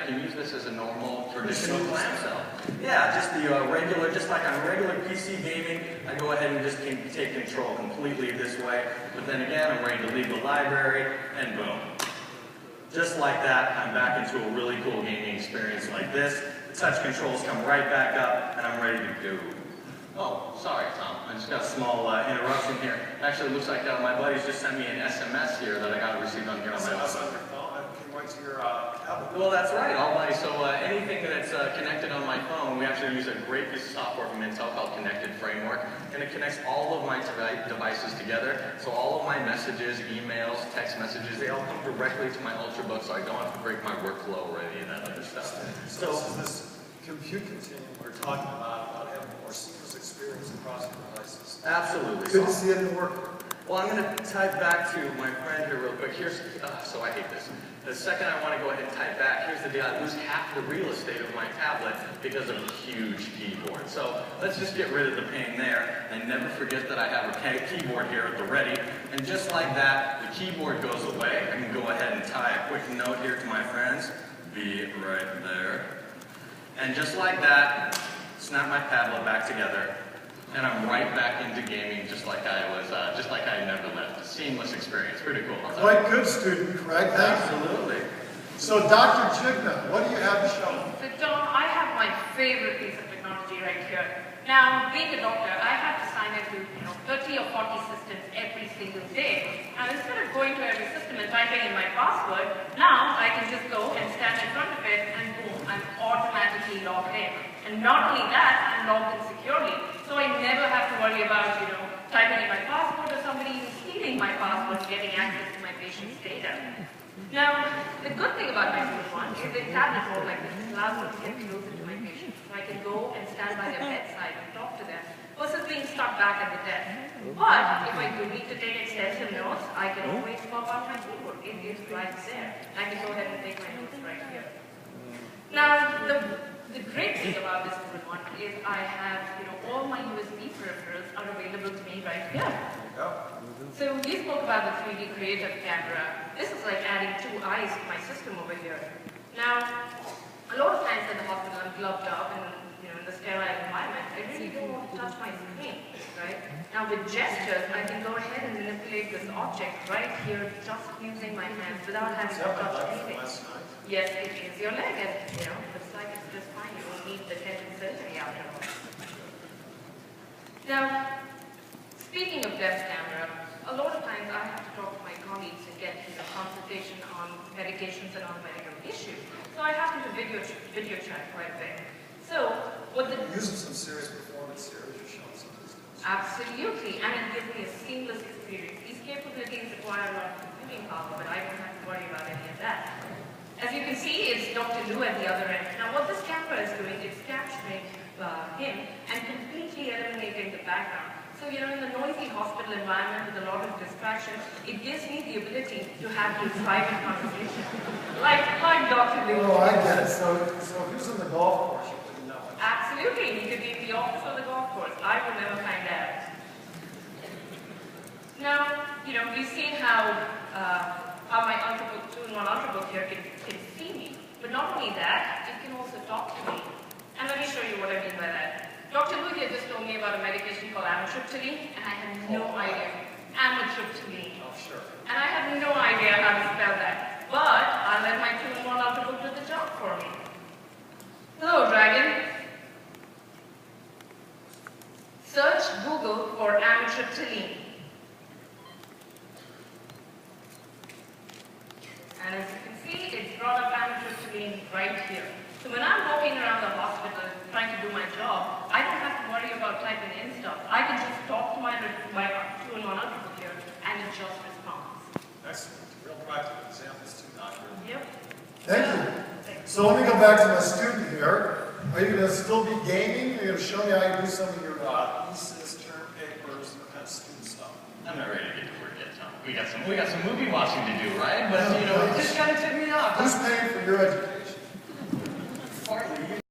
can use this as a normal, traditional clamp cell. Yeah, just the regular, just like on regular PC gaming, I go ahead and just take control completely this way. But then again, I'm ready to leave the library, and boom. Just like that, I'm back into a really cool gaming experience like this. The touch controls come right back up, and I'm ready to go. Oh, sorry, Tom. I just got a small interruption here. Actually, it looks like my buddies just sent me an SMS here that I got to receive on here on my phone. To your tablet. Well, that's right. So anything that's connected on my phone, we actually use a great piece of software from Intel called Connected Framework, and it connects all of my devices together. So all of my messages, emails, text messages, they all come directly to my Ultrabook, so I don't have to break my workflow or any of that other stuff. So this is this compute continuum we're talking about having a more seamless experience across the devices. Absolutely. Good to see it in work. Well, I'm going to type back to my friend here real quick. Here's, so I hate this. The second I want to go ahead and type back, here's the deal. I lose half the real estate of my tablet because of a huge keyboard. So let's just get rid of the pain there, and never forget that I have a keyboard here at the ready. And just like that, the keyboard goes away. I can go ahead and tie a quick note here to my friends. Be right there. And just like that, snap my tablet back together. And I'm right back into gaming, just like I was, just like I never left. Seamless experience, pretty cool. Quite good, student, Craig. Thank you. Absolutely. So, Dr. Jigna, what do you have to show? So, Tom, I have my favorite piece of technology right here. Now, being a doctor, I have to sign into 30 or 40 systems every single day. And instead of going to every system and typing in my password, now I can just go and stand in front of it, and boom, I'm automatically logged in. And not only that, I'm logged in securely. So I never have to worry about, typing in my password or somebody even stealing my password and getting access to my patient's data. Now, the good thing about my one is the tablet mode like this allows me to get closer to my patients. So I can go and stand by their bedside and talk to them versus being stuck back at the desk. But if I do need to take extensive notes, I can always pop out my keyboard. It is right there. I can go ahead and take my notes right here. Now, the great thing about this one is I have, all my USB peripherals are available to me right here. So we spoke about the 3D creative camera. This is like adding 2 eyes to my system over here. Now, a lot of times in the hospital I'm gloved up and in the sterile environment, I really don't want to touch my screen, right? Now with gestures, I can go ahead and manipulate this object right here just using my hands without having to touch anything. Yes, it is your leg, and looks like it's just fine. You won't need the tendon surgery after all. Now, speaking of depth camera, a lot of times I have to talk to my colleagues and get consultation on medications and on medical issues. So I happen to video chat quite a bit. So, what the... Using some serious performance here, as you're showing some of these things. Absolutely, and it gives me a seamless experience. These capabilities require a lot of computing power, but I don't have to worry about any of that. As you can see, it's Dr. Lu at the other end. Now, what this camera is doing, it's capturing him and completely eliminating the background. So, in the noisy hospital environment with a lot of distractions, it gives me the ability to have these private conversations. Like Dr. Lu. Oh, I get it. So if he was in the golf course, you wouldn't know it. Absolutely. He could be in the office or the golf course. I would never find out. Now, we've seen how my Ultrabook 2-in-1 Ultrabook here can see me. But not only that, it can also talk to me. And let me show you what I mean by that. Dr. Lu here just told me about a medication called amitriptyline, and I had no idea. Amitriptyline. Oh, sure. And I have no idea how to spell that. But I'll let my 2-in-1 Ultrabook do the job for me. Hello, Dragon. Search Google for amitriptyline. And as you can see, it's brought up amitriptyline right here. So when I'm walking around the hospital trying to do my job, I don't have to worry about typing in stuff. I can just talk to my 2-in-1 Ultrabook here, and it just responds. Excellent. Real practical examples too, Doctor. Yep. Thank you. So let me go back to my student here. Are you going to still be gaming? Are you going to show me how you do some of your thesis, term papers, and kind of student stuff? I'm not ready to get to work yet, Tom. We got some movie watching to do, right? But it just kind of took me off. Who's paying for your education? Partly.